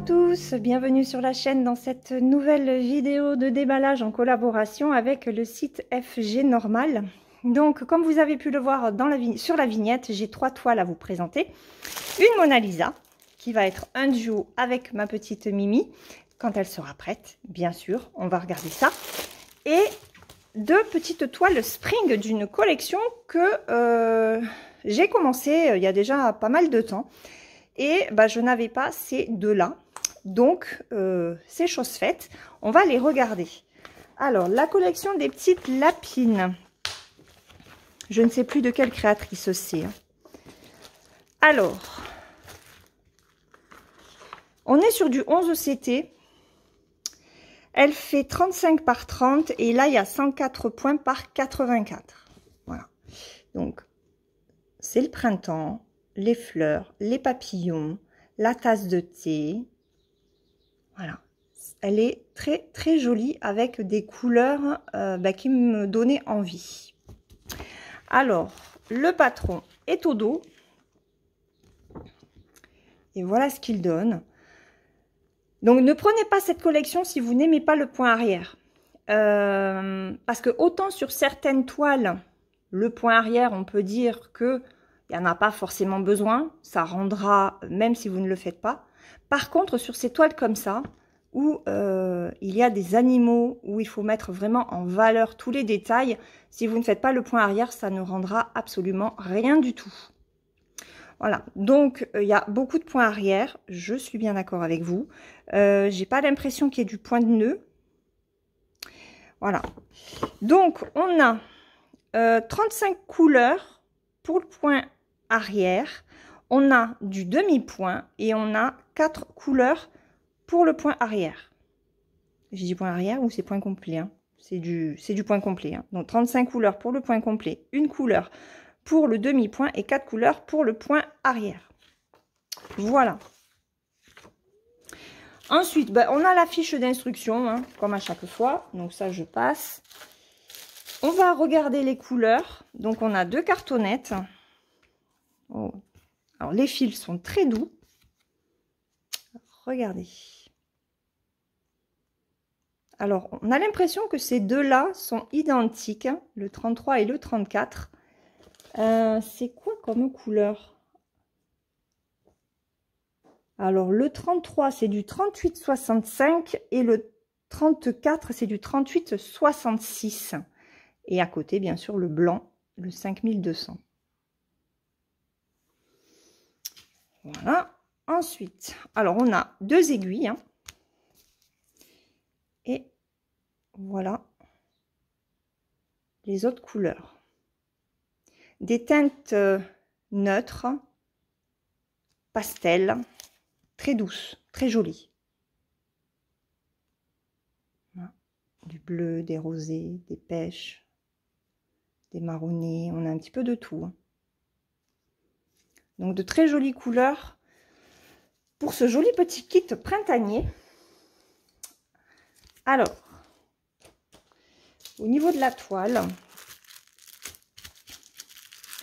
tous, bienvenue sur la chaîne dans cette nouvelle vidéo de déballage en collaboration avec le site FG Normal. Donc comme vous avez pu le voir sur la vignette, j'ai 3 toiles à vous présenter. Une Mona Lisa qui va être un duo avec ma petite Mimi quand elle sera prête, bien sûr, on va regarder ça. Et 2 petites toiles Spring d'une collection que j'ai commencé il y a déjà pas mal de temps. Et bah, je n'avais pas ces 2-là. Donc, c'est chose faite. On va les regarder. Alors, la collection des petites lapines. Je ne sais plus de quelle créatrice c'est. Alors, on est sur du 11 CT. Elle fait 35 par 30. Et là, il y a 104 points par 84. Voilà. Donc, c'est le printemps. Les fleurs, les papillons, la tasse de thé. Voilà. Elle est très très jolie avec des couleurs qui me donnaient envie. Alors, le patron est au dos. Et voilà ce qu'il donne. Donc, ne prenez pas cette collection si vous n'aimez pas le point arrière. Parce que autant sur certaines toiles, le point arrière, on peut dire que il n'y en a pas forcément besoin, ça rendra même si vous ne le faites pas. Par contre, sur ces toiles comme ça, où il y a des animaux, où il faut mettre vraiment en valeur tous les détails, si vous ne faites pas le point arrière, ça ne rendra absolument rien du tout. Voilà, donc il y a beaucoup de points arrière, je suis bien d'accord avec vous. J'ai pas l'impression qu'il y ait du point de nœud. Voilà, donc on a 35 couleurs pour le point arrière, on a du demi-point et on a 4 couleurs pour le point arrière. J'ai dit point arrière ou c'est point complet, hein. C'est du point complet, hein. Donc 35 couleurs pour le point complet, une couleur pour le demi-point et 4 couleurs pour le point arrière. Voilà. Ensuite, on a la fiche d'instruction, hein, comme à chaque fois. Donc ça, je passe. On va regarder les couleurs. Donc on a 2 cartonnettes. Oh. Alors, les fils sont très doux. Regardez. Alors, on a l'impression que ces 2-là sont identiques, hein, le 33 et le 34. C'est quoi comme couleur? Alors, le 33, c'est du 38,65 et le 34, c'est du 38,66. Et à côté, bien sûr, le blanc, le 5200. Voilà. Ensuite, alors on a 2 aiguilles. Hein. Et voilà les autres couleurs. Des teintes neutres, pastel, très douces, très jolies. Voilà. Du bleu, des rosés, des pêches, des marronnés. On a un petit peu de tout. Hein. Donc de très jolies couleurs pour ce joli petit kit printanier. Alors, au niveau de la toile,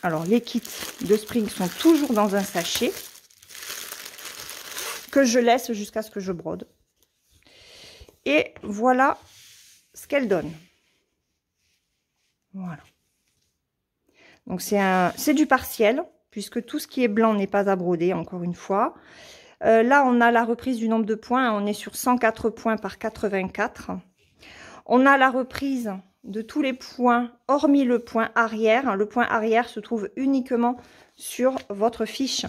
alors les kits de Spring sont toujours dans un sachet que je laisse jusqu'à ce que je brode. Et voilà ce qu'elle donne. Voilà. Donc c'est du partiel, puisque tout ce qui est blanc n'est pas à broder, encore une fois. Là, on a la reprise du nombre de points. On est sur 104 points par 84. On a la reprise de tous les points, hormis le point arrière. Le point arrière se trouve uniquement sur votre fiche,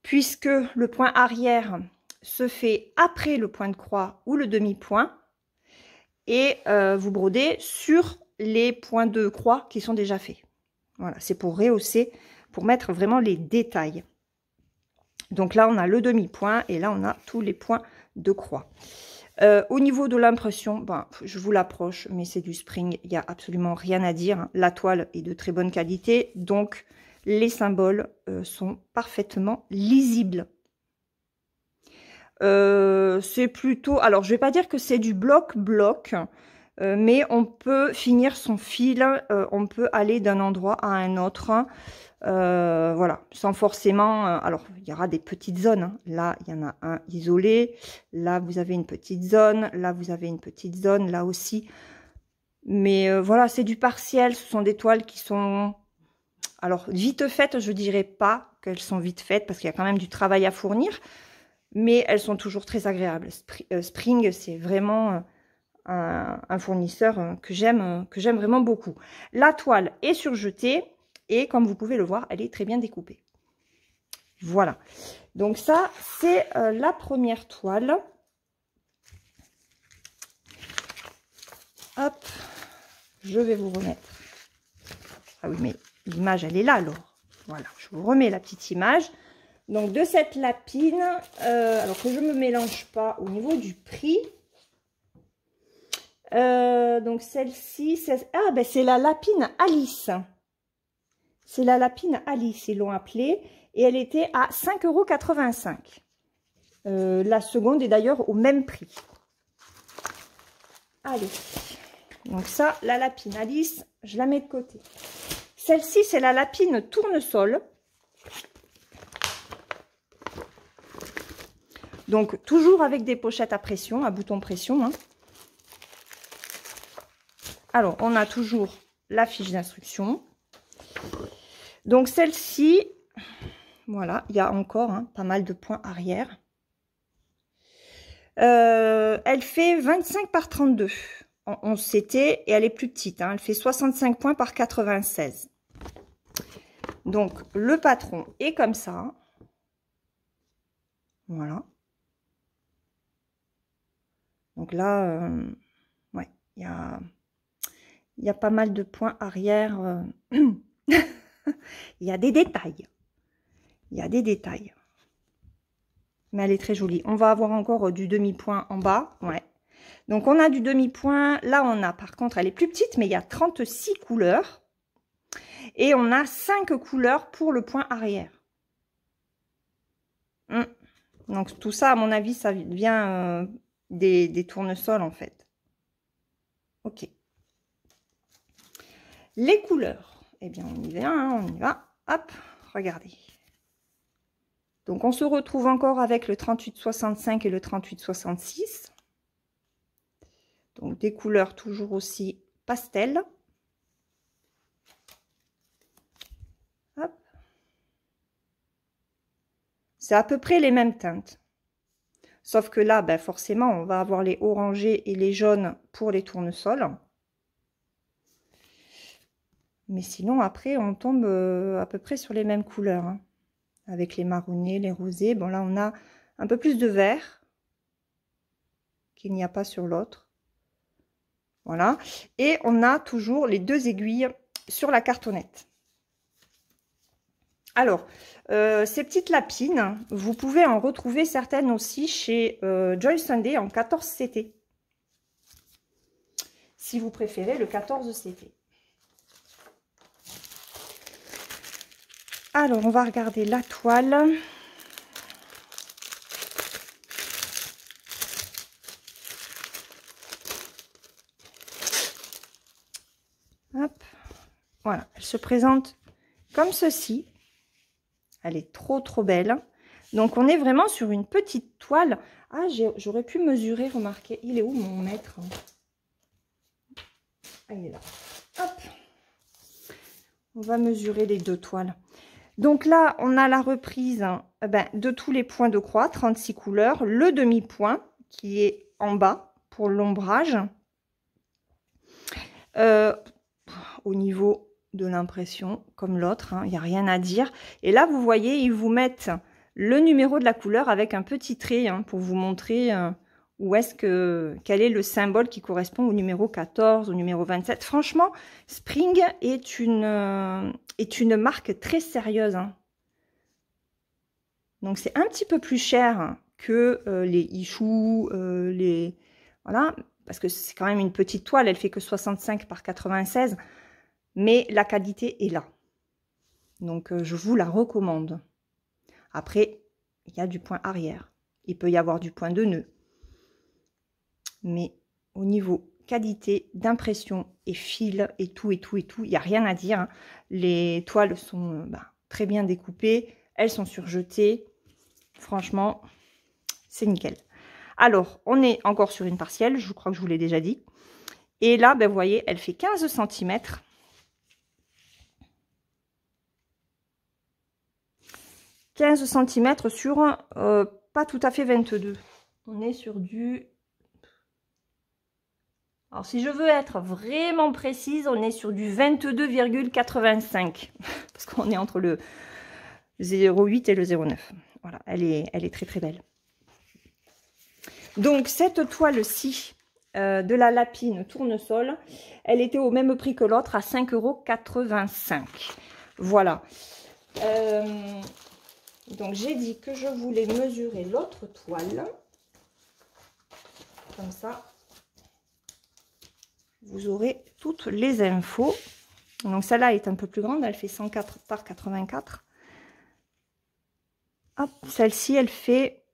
puisque le point arrière se fait après le point de croix ou le demi-point. Et vous brodez sur les points de croix qui sont déjà faits. Voilà, c'est pour rehausser, pour mettre vraiment les détails. Donc là, on a le demi-point et là, on a tous les points de croix. Au niveau de l'impression, je vous l'approche, mais c'est du Spring. Il n'y a absolument rien à dire. La toile est de très bonne qualité, donc les symboles sont parfaitement lisibles. C'est plutôt... Alors, je ne vais pas dire que c'est du bloc-bloc, mais on peut finir son fil, on peut aller d'un endroit à un autre, voilà, sans forcément, alors il y aura des petites zones, hein. Là il y en a un isolé, là vous avez une petite zone, là vous avez une petite zone, là aussi, mais voilà, c'est du partiel, ce sont des toiles qui sont, alors vite faites, je dirais pas qu'elles sont vite faites, parce qu'il y a quand même du travail à fournir, mais elles sont toujours très agréables. Spring, c'est vraiment un fournisseur que j'aime vraiment beaucoup. La toile est surjetée et comme vous pouvez le voir, elle est très bien découpée. Voilà. Donc ça, c'est la première toile. Hop, je vais vous remettre. Ah oui, mais l'image, elle est là alors. Voilà, je vous remets la petite image. Donc de cette lapine, alors que je ne me mélange pas au niveau du prix. Donc celle-ci, ben c'est la lapine Alice. C'est la lapine Alice, ils l'ont appelée. Et elle était à 5,85 €. La seconde est d'ailleurs au même prix. Allez. Donc ça, la lapine Alice, je la mets de côté. Celle-ci, c'est la lapine tournesol. Donc, toujours avec des pochettes à pression, à bouton pression, hein. Alors, on a toujours la fiche d'instruction. Donc, celle-ci, voilà, il y a encore pas mal de points arrière. Elle fait 25 par 32 en 11 CT et elle est plus petite, hein, elle fait 65 points par 96. Donc, le patron est comme ça. Voilà. Donc là, ouais, il y a pas mal de points arrière. Il y a des détails. Il y a des détails. Mais elle est très jolie. On va avoir encore du demi-point en bas. Ouais. Donc, on a du demi-point. Là, on a, par contre, elle est plus petite, mais il y a 36 couleurs. Et on a 5 couleurs pour le point arrière. Donc, tout ça, à mon avis, ça vient des tournesols, en fait. Ok. Les couleurs. Eh bien, on y va, hein, on y va. Hop, regardez. Donc, on se retrouve encore avec le 3865 et le 3866. Donc, des couleurs toujours aussi pastel. Hop. C'est à peu près les mêmes teintes. Sauf que là, ben forcément, on va avoir les orangés et les jaunes pour les tournesols. Mais sinon, après, on tombe à peu près sur les mêmes couleurs, hein. Avec les marronnés, les rosés. Bon, là, on a un peu plus de vert qu'il n'y a pas sur l'autre. Voilà. Et on a toujours les 2 aiguilles sur la cartonnette. Alors, ces petites lapines, vous pouvez en retrouver certaines aussi chez Joy Sunday en 14 CT. Si vous préférez le 14 CT. Alors, on va regarder la toile. Hop. Voilà, elle se présente comme ceci. Elle est trop belle. Donc, on est vraiment sur une petite toile. Ah, j'aurais pu mesurer, remarquez. Il est où mon mètre? Ah, il est là. Hop. On va mesurer les 2 toiles. Donc là, on a la reprise de tous les points de croix, 36 couleurs. Le demi-point qui est en bas pour l'ombrage. Au niveau de l'impression, comme l'autre, il n'y a rien à dire. Et là, vous voyez, ils vous mettent le numéro de la couleur avec un petit trait pour vous montrer quel est le symbole qui correspond au numéro 14, au numéro 27. Franchement, Spring est une marque très sérieuse. Donc, c'est un petit peu plus cher que les Ichou, voilà, parce que c'est quand même une petite toile, elle fait que 65 par 96, mais la qualité est là. Donc, je vous la recommande. Après, il y a du point arrière. Il peut y avoir du point de nœud. Mais au niveau qualité d'impression et fil et tout, et tout, et tout. Il n'y a rien à dire, hein. Les toiles sont très bien découpées. Elles sont surjetées. Franchement, c'est nickel. Alors, on est encore sur une partielle. Je crois que je vous l'ai déjà dit. Et là, vous voyez, elle fait 15 cm. 15 cm sur pas tout à fait 22. On est sur du... Alors, si je veux être vraiment précise, on est sur du 22,85. Parce qu'on est entre le 0,8 et le 0,9. Voilà, elle est très très belle. Donc, cette toile-ci de la Lapine Tournesol, elle était au même prix que l'autre, à 5,85 €. Voilà. Donc, j'ai dit que je voulais mesurer l'autre toile. Comme ça, vous aurez toutes les infos. Donc, celle-là est un peu plus grande. Elle fait 104 par 84. Hop, celle-ci, elle fait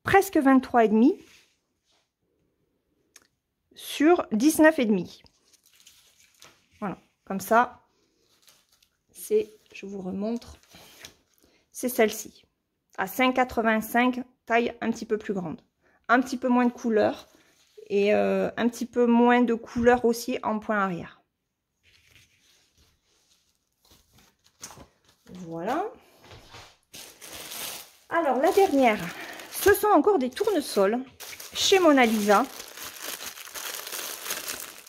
presque 23,5 sur 19,5. Voilà, comme ça, c'est, je vous remontre, c'est celle-ci. À 5,85, taille un petit peu plus grande. Un petit peu moins de couleur et un petit peu moins de couleur aussi en point arrière. Voilà. Alors, la dernière, ce sont encore des tournesols chez Mona Lisa.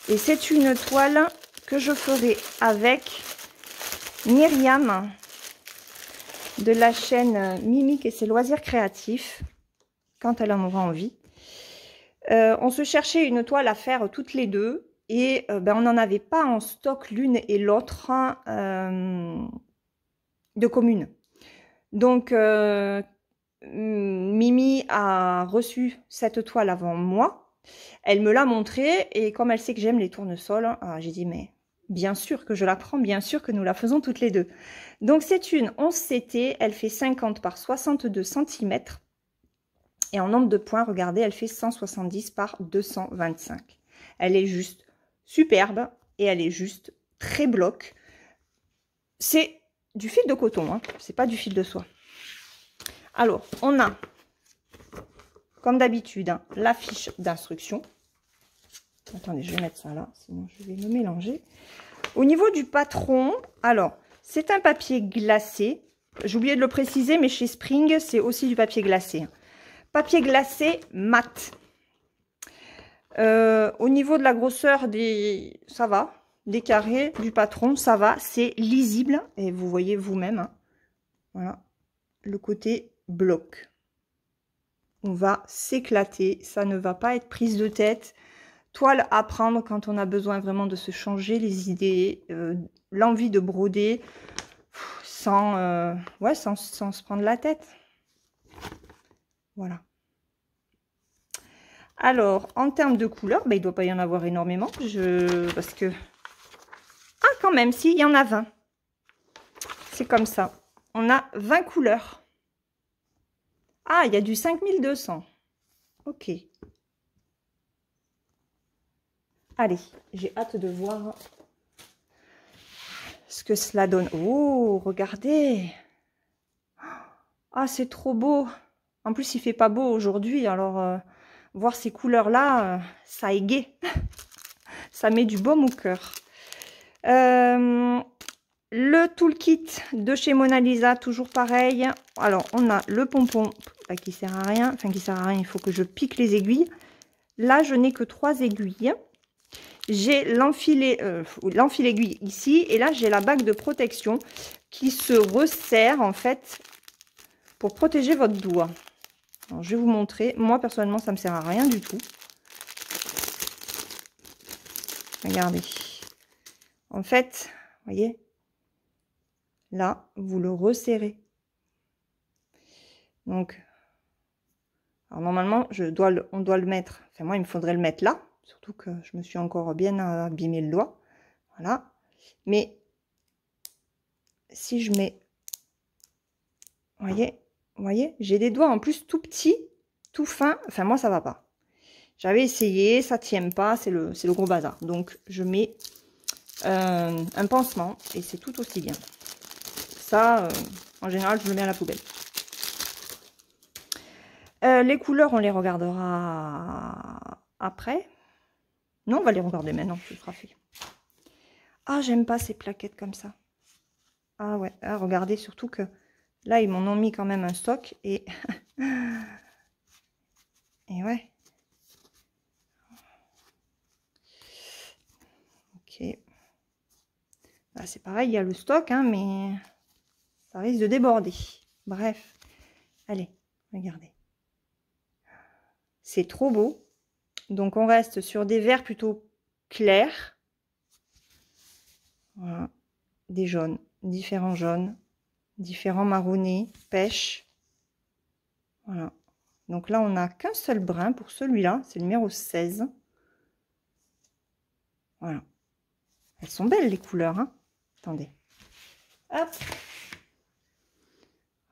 Et c'est une toile que je ferai avec Myriam de la chaîne Mimique et ses loisirs créatifs, quand elle en aura envie. On se cherchait une toile à faire toutes les deux et on n'en avait pas en stock l'une et l'autre de communes. Donc, Mimi a reçu cette toile avant moi. Elle me l'a montrée et comme elle sait que j'aime les tournesols, j'ai dit mais bien sûr que je la prends, bien sûr que nous la faisons toutes les deux. Donc c'est une 11 CT, elle fait 50 par 62 cm et en nombre de points, regardez, elle fait 170 par 225. Elle est juste superbe et elle est juste très bloc. C'est du fil de coton, hein, c'est pas du fil de soie. Alors, on a, comme d'habitude, hein, la fiche d'instruction. Attendez, je vais mettre ça là, sinon je vais me mélanger. Au niveau du patron, alors, c'est un papier glacé. J'ai oublié de le préciser, mais chez Spring, c'est aussi du papier glacé. Papier glacé mat. Au niveau de la grosseur des... ça va. Des carrés du patron, ça va. C'est lisible. Et vous voyez vous-même. Hein. Voilà. Le côté bloc. On va s'éclater. Ça ne va pas être prise de tête. Toile à prendre quand on a besoin vraiment de se changer les idées. L'envie de broder sans se prendre la tête. Voilà. Alors, en termes de couleurs, il ne doit pas y en avoir énormément. Parce que... Ah, quand même, si, il y en a 20. C'est comme ça. On a 20 couleurs. Ah, il y a du 5200. Ok. Allez, j'ai hâte de voir ce que cela donne. Oh, regardez. Ah, c'est trop beau. En plus, il fait pas beau aujourd'hui. Alors, voir ces couleurs-là, ça égaye. Ça met du baume au cœur. Le toolkit de chez Mona Lisa, toujours pareil. Alors, on a le pompon qui sert à rien. Enfin, qui sert à rien, il faut que je pique les aiguilles. Là, je n'ai que 3 aiguilles. J'ai l'enfilé aiguille ici. Et là, j'ai la bague de protection qui se resserre, en fait, pour protéger votre doigt. Alors, je vais vous montrer. Moi, personnellement, ça ne me sert à rien du tout. Regardez. En fait, vous voyez, là, vous le resserrez. Donc, alors normalement, on doit le mettre. Enfin, moi, il me faudrait le mettre là. Surtout que je me suis encore bien abîmé le doigt. Voilà. Mais si je mets... Vous voyez, j'ai des doigts en plus tout petits, tout fins. Enfin, moi, ça va pas. J'avais essayé, ça tient pas, c'est le gros bazar. Donc, je mets un pansement et c'est tout aussi bien. Ça, en général, je le mets à la poubelle. Les couleurs, on les regardera après. Non, on va les regarder maintenant, ce sera fait. Ah, j'aime pas ces plaquettes comme ça. Ah ouais, ah, regardez, surtout que là, ils m'en ont mis quand même un stock. Et ouais. Ok. Là, c'est pareil, il y a le stock, hein, mais ça risque de déborder. Bref. Allez, regardez. C'est trop beau. Donc, on reste sur des verts plutôt clairs. Voilà. Des jaunes, différents jaunes, différents marronnés, pêche. Voilà. Donc là, on n'a qu'un seul brin pour celui-là. C'est le numéro 16. Voilà. Elles sont belles, les couleurs, hein. Attendez. Hop.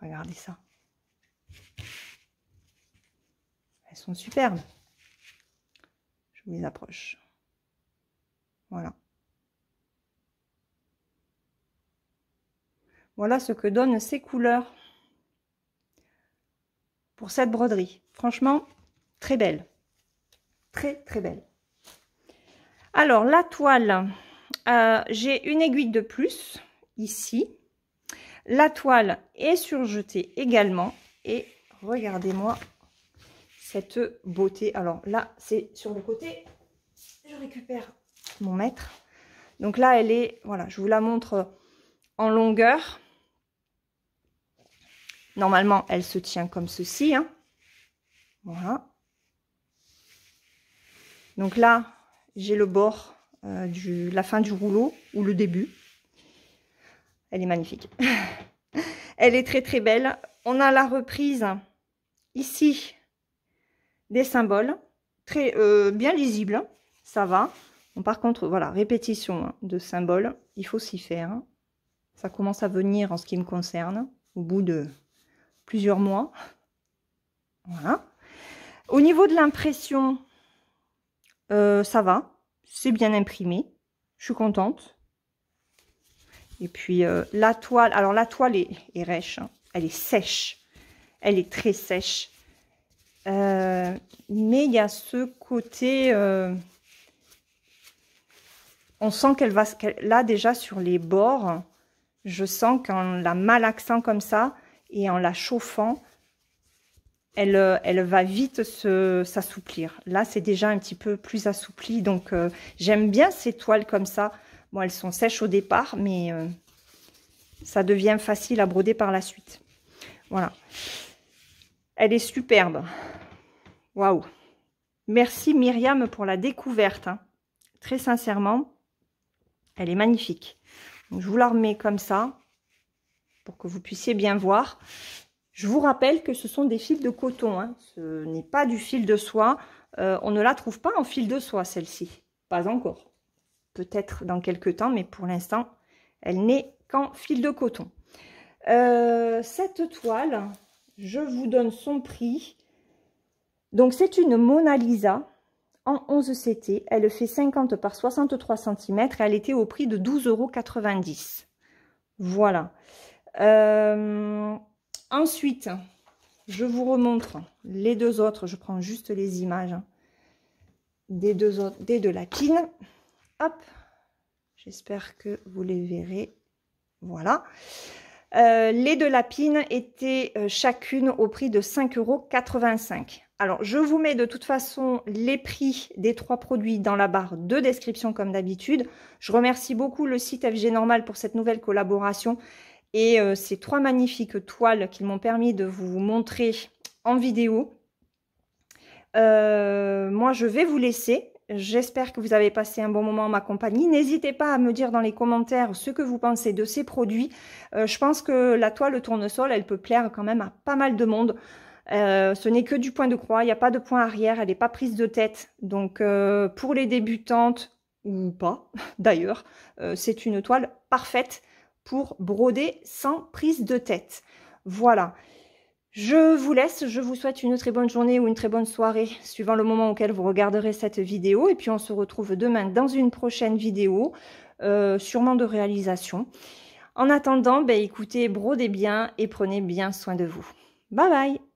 Regardez ça. Elles sont superbes. Je vous les approche. Voilà. Voilà ce que donnent ces couleurs pour cette broderie. Franchement, très belle. Très, très belle. Alors, la toile, j'ai une aiguille de plus ici. La toile est surjetée également. Et regardez-moi cette beauté. Alors là, c'est sur le côté. Je récupère mon mètre. Donc là, elle est, voilà, je vous la montre en longueur. Normalement, elle se tient comme ceci, hein. Voilà. Donc là, j'ai le bord, la fin du rouleau ou le début. Elle est magnifique. Elle est très très belle. On a la reprise ici des symboles, très bien lisible, hein. Ça va. Bon, par contre, voilà, répétition, hein, de symboles, il faut s'y faire, hein. Ça commence à venir en ce qui me concerne, au bout de plusieurs mois. Voilà. Au niveau de l'impression, ça va. C'est bien imprimé. Je suis contente. Et puis, la toile. Alors, la toile est rêche, hein. Elle est sèche. Elle est très sèche. Mais il y a ce côté... on sent qu'elle va... Là, déjà, sur les bords, je sens qu'en la malaxant comme ça et en la chauffant, elle va vite s'assouplir. Là, c'est déjà un petit peu plus assoupli. Donc, j'aime bien ces toiles comme ça. Bon, elles sont sèches au départ, mais ça devient facile à broder par la suite. Voilà. Elle est superbe. Waouh. Merci Myriam pour la découverte, hein. Très sincèrement, elle est magnifique. Donc, je vous la remets comme ça, pour que vous puissiez bien voir. Je vous rappelle que ce sont des fils de coton, hein. Ce n'est pas du fil de soie. On ne la trouve pas en fil de soie, celle-ci. Pas encore. Peut-être dans quelques temps, mais pour l'instant, elle n'est qu'en fil de coton. Cette toile, je vous donne son prix. Donc, c'est une Mona Lisa en 11 CT. Elle fait 50 par 63 cm. Et elle était au prix de 12,90 €. Voilà. Ensuite, je vous remontre les deux autres. Je prends juste les images des deux autres, des deux lapines. Hop, j'espère que vous les verrez. Voilà. Les deux lapines étaient chacune au prix de 5,85 €. Alors, je vous mets de toute façon les prix des trois produits dans la barre de description comme d'habitude. Je remercie beaucoup le site FG Normal pour cette nouvelle collaboration et ces trois magnifiques toiles qu'ils m'ont permis de vous montrer en vidéo. Moi, je vais vous laisser. J'espère que vous avez passé un bon moment en ma compagnie. N'hésitez pas à me dire dans les commentaires ce que vous pensez de ces produits. Je pense que la toile tournesol, elle peut plaire quand même à pas mal de monde. Ce n'est que du point de croix, il n'y a pas de point arrière, elle n'est pas prise de tête. Donc pour les débutantes, ou pas d'ailleurs, c'est une toile parfaite pour broder sans prise de tête. Voilà. Je vous laisse, je vous souhaite une très bonne journée ou une très bonne soirée, suivant le moment auquel vous regarderez cette vidéo. Et puis on se retrouve demain dans une prochaine vidéo, sûrement de réalisation. En attendant, écoutez, brodez bien et prenez bien soin de vous. Bye bye!